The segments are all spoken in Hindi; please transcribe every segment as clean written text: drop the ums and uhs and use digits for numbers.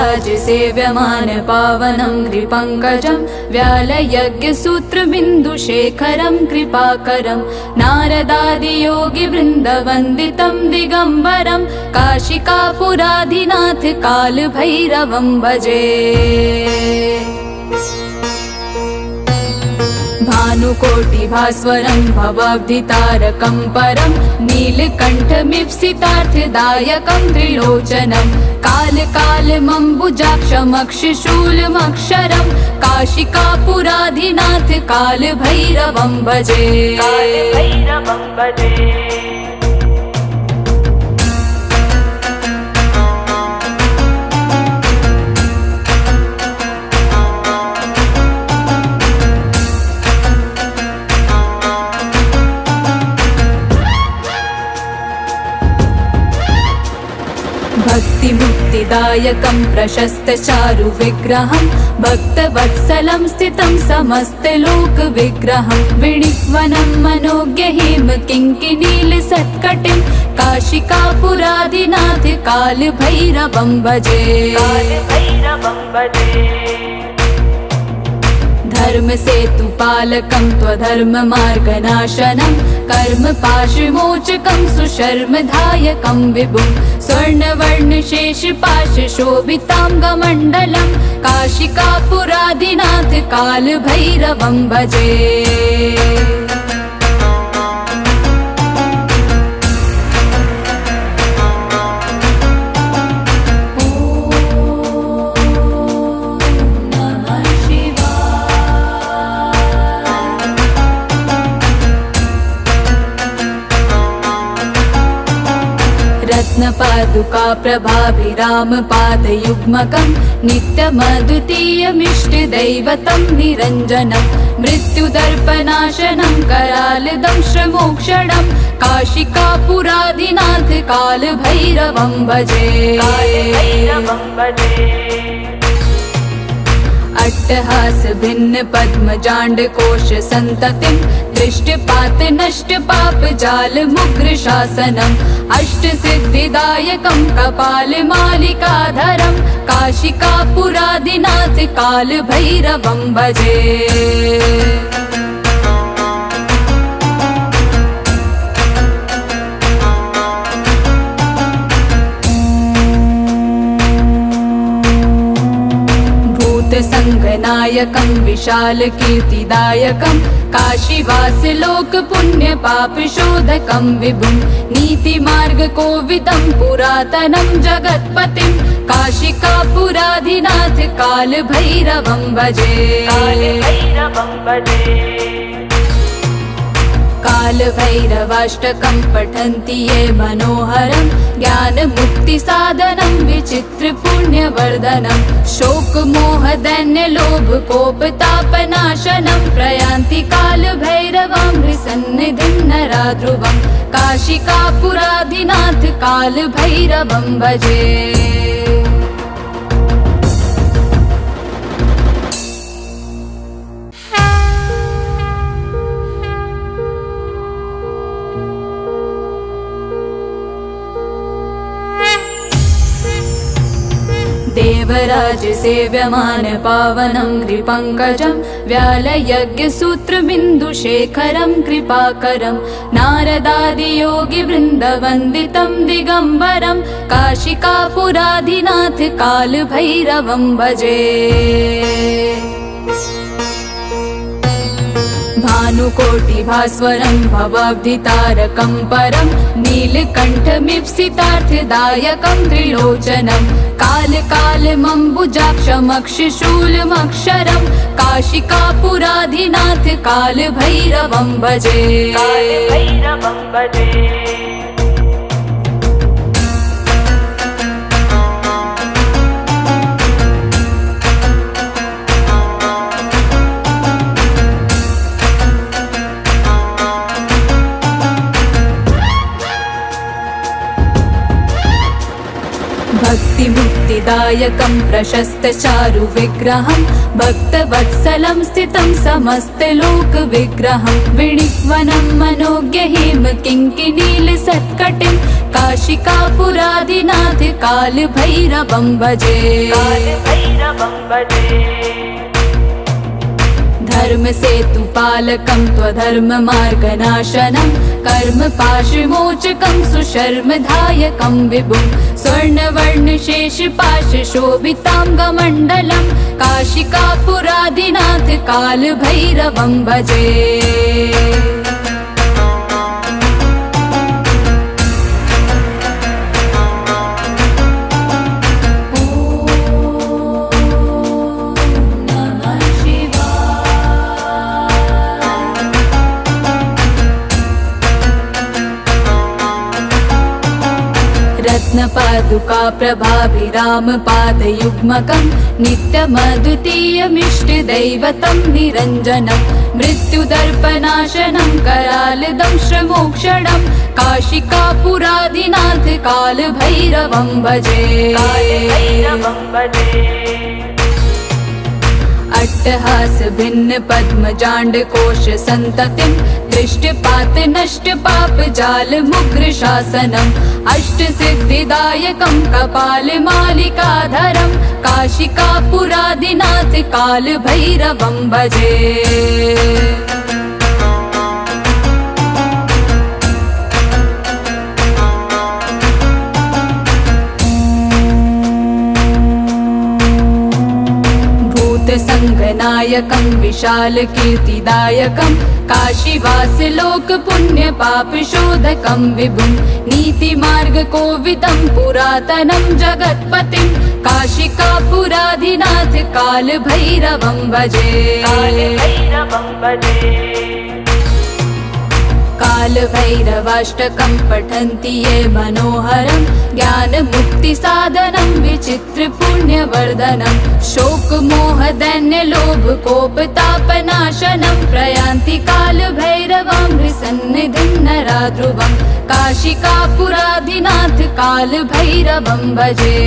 देवराज सेव्यमान पावनं कृपङ्कजं व्यालयज्ञसूत्रबिन्दुशेखरं कृपाकरं नारदादियोगिवृन्दवन्दितं दिगम्बरं काशिकापुराधिनाथ कालभैरवं भजे। भानुकोटिभास्वरं भवाब्धितारकं परं नीलकण्ठमीप्सितार्थदायकं त्रिलोचनं कालकालमम्बुजाक्षमक्षशूलमक्षरं काशिकापुराधिनाथ कालभैरवं भजे। भक्तिमुक्तिदायकं प्रशस्तचारुविग्रहं भक्तवत्सलं स्थितं समस्तलोकविग्रहं विणिक्वनं मनोज्ञहिम किङ्किणीलसत्कटिं काशिकापुराधिनाथ कालभैरवं भजे। धर्मसेतुपालकं त्वधर्ममार्गनाशनं कर्मपाशमोचकं सुशर्मधायकं विभुं स्वर्णवर्णशेषपाशशोभिताङ्गमण्डलं काशिकापुराधिनाथ कालभैरवं भजे। रत्नपादुका प्रभाभिरामपादयुग्मकं नित्यमद्वितीयमिष्टदैवतं निरञ्जनं मृत्युदर्पनाशनं करालदंशमोक्षणं काशिकापुराधिनाथ कालभैरवं भजे। अट्टहास भिन्न पद्मजाण्डकोश सन्ततिं दृष्टपात नष्ट पाप जाल मुग्र शासनम् अष्टसिद्धिदायकं कपालमालिकाधरं काशिकापुराधिनाथ कालभैरवं भजे। संगनायकं विशालकीर्तिदायकं काशीवासलोकपुण्यपापशोधकं विभुं नीतिमार्गकोविदं पुरातनं जगत्पतिं काशिकापुराधिनाथ कालभैरवं भजे। कालभैरवाष्टकं पठन्ति ये मनोहरं ज्ञानमुक्तिसाधनं विचित्रपुण्यवर्धनं शोकमोहदैन्यलोभकोपतापनाशनं प्रयान्ति कालभैरवं हृसन्निधिं नराध्रुवं काशिकापुराधिनाथ कालभैरवं भजे। देवराज सेव्यमान पावनं कृपङ्कजं व्यालयज्ञसूत्रबिन्दुशेखरं कृपाकरं नारदादियोगिवृन्दवन्दितं दिगम्बरं काशिकापुराधिनाथ कालभैरवं भजे। भानुकोटिभास्वरं भवाब्धितारकं परं नीलकण्ठमीप्सितार्थदायकं त्रिलोचनं कालकालमम्बुजाक्षमक्षशूलमक्षरं काशिकापुराधिनाथ कालभैरवं भजे। सिद्धिदायकं प्रशस्तचारु विग्रहं भक्तवत्सलं स्थितं समस्तलोकविग्रहं विणिक्वनं मनोज्ञहिम किङ्किणीलसत्कटिं काशिकापुरादिनाथ कालभैरवं भजे। धर्मसेतुपालकं त्वधर्ममार्गनाशनं कर्मपाशमोचकं सुशर्मदायकं विभुं स्वर्णवर्णशेषपाशशोभिताङ्गमण्डलं काशिकापुरादिनाथ कालभैरवं भजे। रत्नपादुका प्रभाभिरामपादयुग्मकं नित्यमद्वितीयमिष्टदैवतं निरञ्जनं मृत्युदर्पनाशनं करालदंश्रमोक्षणं काशिकापुरादिनाथ कालभैरवं भजे। अट्टहास भिन्न पद्मजाण्डकोश सन्ततिं दृष्टपात नष्ट पाप जाल मुग्र शासनम् अष्टसिद्धिदायकं कपालमालिकाधरं काशिकापुरादिनाथ कालभैरवं भजे। संगनायकं विशालकीर्तिदायकं काशीवासलोकपुण्यपापशोधकं विभुं नीतिमार्गकोविदं पुरातनं जगत्पतिं काशिकापुरादिनाथ कालभैरवं भजे। कालभैरवाष्टकं पठन्ति ये मनोहरं ज्ञानमुक्तिसाधनं विचित्रपुण्यवर्धनं शोकमोहदैन्यलोभकोपतापनाशनं प्रयान्ति कालभैरवं सन्निधिं नरा ध्रुवं काशिकापुरादिनाथ कालभैरवं भजे।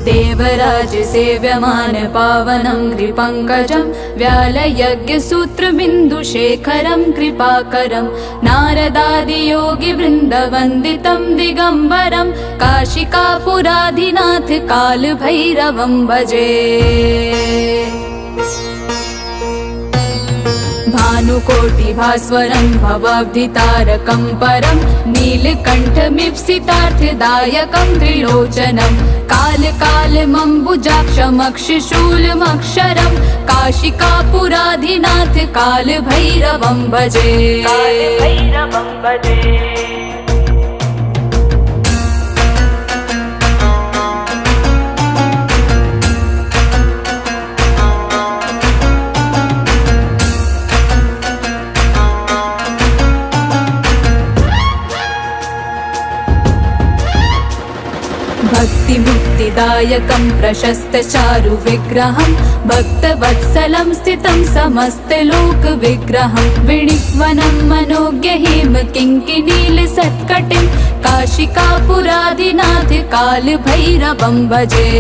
देवराज सेव्यमान पावनं कृपङ्कजं व्यालयज्ञसूत्रबिन्दुशेखरं कृपाकरं नारदादियोगिवृन्दवन्दितं दिगम्बरं काशिकापुरादिनाथ कालभैरवं भजे। भानुकोटिभास्वरं भवाब्धितारकं परं नीलकण्ठमीप्सितार्थदायकं त्रिलोचनं कालकालमम्बुजाक्षमक्षशूलमक्षरं काशिकापुरादिनाथ कालभैरवं भजे। भक्तिमुक्तिदायकं प्रशस्तचारु विग्रहं भक्तवत्सलं स्थितं समस्तलोकविग्रहं विणिक्वनं मनोज्ञहिम किङ्किणीलसत्कटिं काशिकापुरादिनाथ कालभैरवं भजे।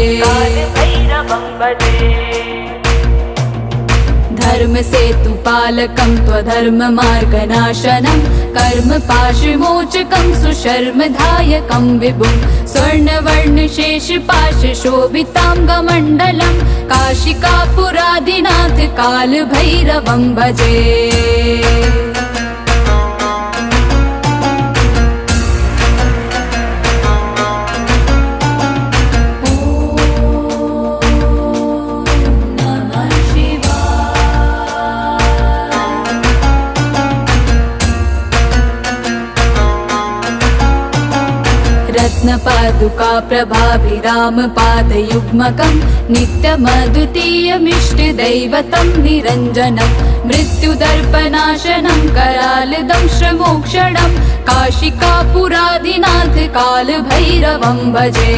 धर्मसेतुपालकं त्वधर्ममार्गनाशनं कर्मपाशमोचकं सुशर्मदायकं विभुं स्वर्णवर्णशेषपाशशोभिताङ्गमण्डलं काशिकापुरादिनाथ कालभैरवं भजे। रत्नपादुका प्रभाभिरामपादयुग्मकं नित्यमद्वितीयमिष्टदैवतं निरञ्जनं मृत्युदर्पनाशनं करालदंशमोक्षणं काशिकापुरादिनाथ कालभैरवं भजे।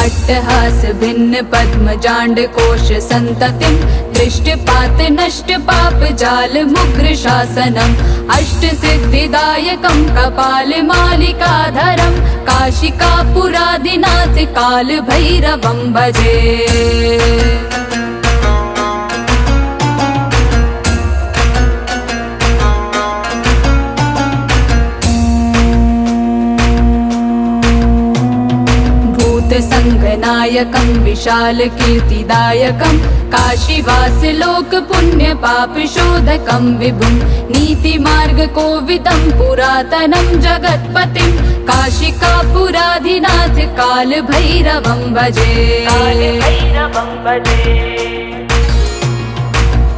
अट्टहास भिन्न पद्मजाण्ड कोश संततिं दृष्टपात नष्ट पाप जाल मुग्र शासनम् अष्ट सिद्धिदायकं कपाल मालिकाधरं काशिकापुरादिनाथ काल भैरवं भजे। संगनायकं विशाल कीर्तिदायकं काशीवास लोक पुण्य पाप शोधकं विभुं नीतिमार्ग कोविदं पुरातनं जगत्पतिं काशिकापुराधिनाथ काल भैरवं भजे।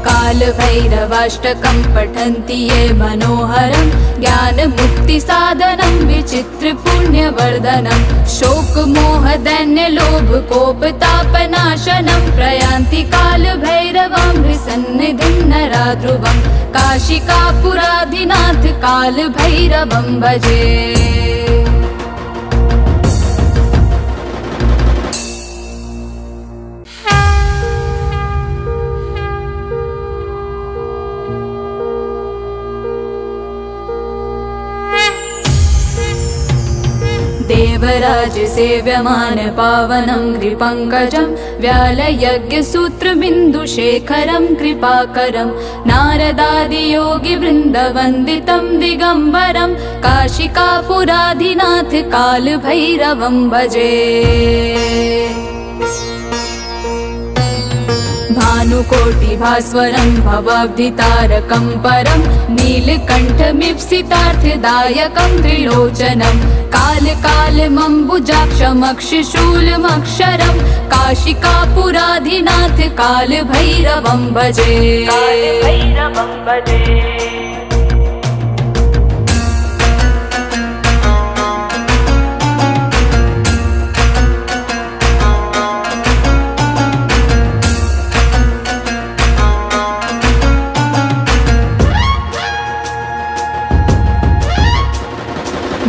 काल भैरवाष्टकं पठन्ति ये मनोहरं ज्ञान मुक्ति साधनं विचित्र पुण्यवर्धनं शोक मोह दैन्य लोभ कोप तापनाशनं प्रयान्ति काल भैरवं विसन्निधिं नरा ध्रुवं काशिकापुराधिनाथ काल भैरवं भजे। देवराज सेव्यमान पावनं कृपङ्कजं व्यालयज्ञसूत्रबिन्दुशेखरं कृपाकरं नारदादियोगिवृन्दवन्दितं दिगम्बरं काशिकापुराधिनाथ काल भैरवं भजे। भानुकोटिभास्वरं भवाब्धितारकं परं नीलकण्ठमीप्सितार्थदायकं त्रिलोचनं कालकालमम्बुजाक्षमक्षशूलमक्षरं काशिकापुराधिनाथ काल भैरवं भजे।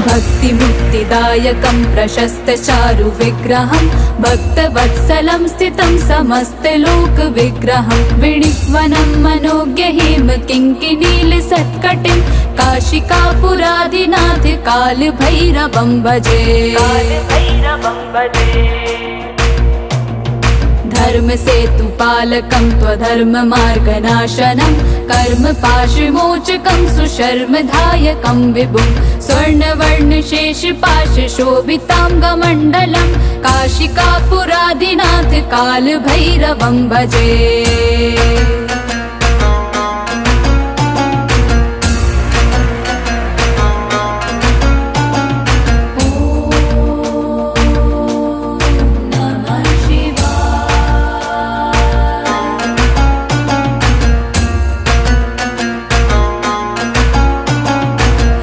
भक्तिमुक्तिदायकं प्रशस्तचारु विग्रहं भक्तवत्सलं स्थितं समस्तलोकविग्रहं विणिक्वनं मनोज्ञहिम किङ्किणीलसत्कटिं काशिकापुराधिनाथ काल भैरवं भजे। धर्म सेतुपालकं त्वधर्ममार्गनाशनं कर्मपाशमोचकं सुशर्मधायकं विभुं स्वर्णवर्णशेषपाशशोभिताङ्गमण्डलं काशिकापुराधिनाथ काल भैरवं भजे।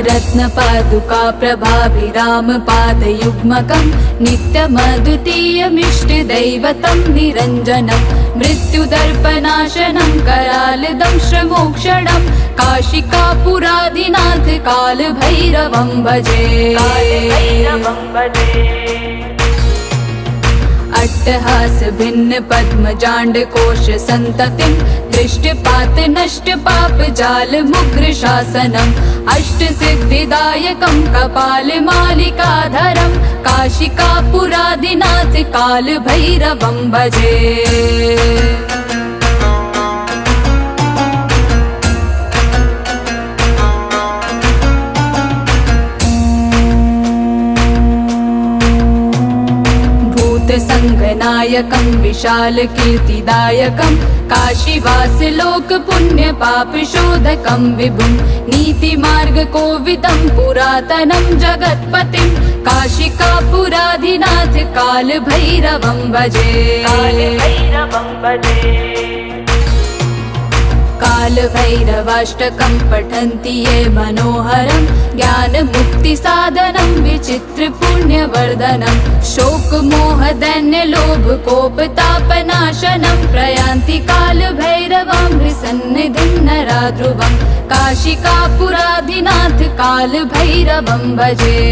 रत्नपादुका प्रभाभिरामपादयुग्मकं नित्यमद्वितीयमिष्टदैवतं निरञ्जनं मृत्युदर्पनाशनं करालदंशमोक्षणं काशिकापुराधिनाथ काल भैरवं भजे। अट्टहास भिन्न पद्मजाण्ड कोश संततिं दृष्टपात नष्ट पाप जाल मुग्र शासनम् अष्ट सिद्धिदायकं कपाल मालिकाधरं काशिकापुराधिनाथ काल भैरवं भजे। संगनायकं विशाल कीर्तिदायकं काशीवास लोक पुण्य पाप शोधकं विभुं नीतिमार्ग कोविदं पुरातनं जगत्पतिं काशिकापुराधिनाथ काल भैरवं भजे। कालभैरवाष्टकं पठन्ति ये मनोहरं ज्ञानमुक्तिसाधनं विचित्रपुण्यवर्धनं शोकमोहदैन्यलोभकोपतापनाशनं प्रयान्ति कालभैरवं हृसन्निधिं नराध्रुवं काशिकापुराधिनाथ कालभैरवं भजे।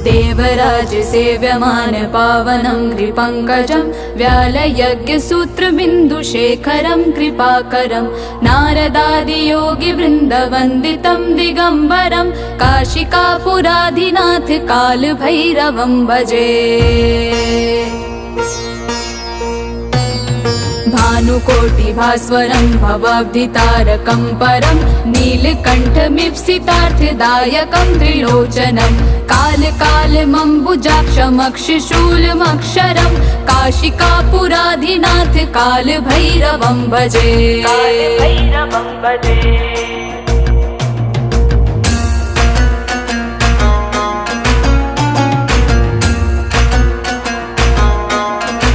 देवराज सेव्यमान पावनं कृपङ्कजं व्यालयज्ञसूत्रबिन्दुशेखरं कृपाकरं नारदादियोगिवृन्दवन्दितं दिगम्बरं काशिकापुराधिनाथ कालभैरवं भजे। भानुकोटिभास्वरं भवाब्धितारकं परं नीलकण्ठमीप्सितार्थदायकं त्रिलोचनं कालकालमम्बुजाक्षमक्षशूलमक्षरं काशिकापुराधिनाथ कालभैरवं भजे।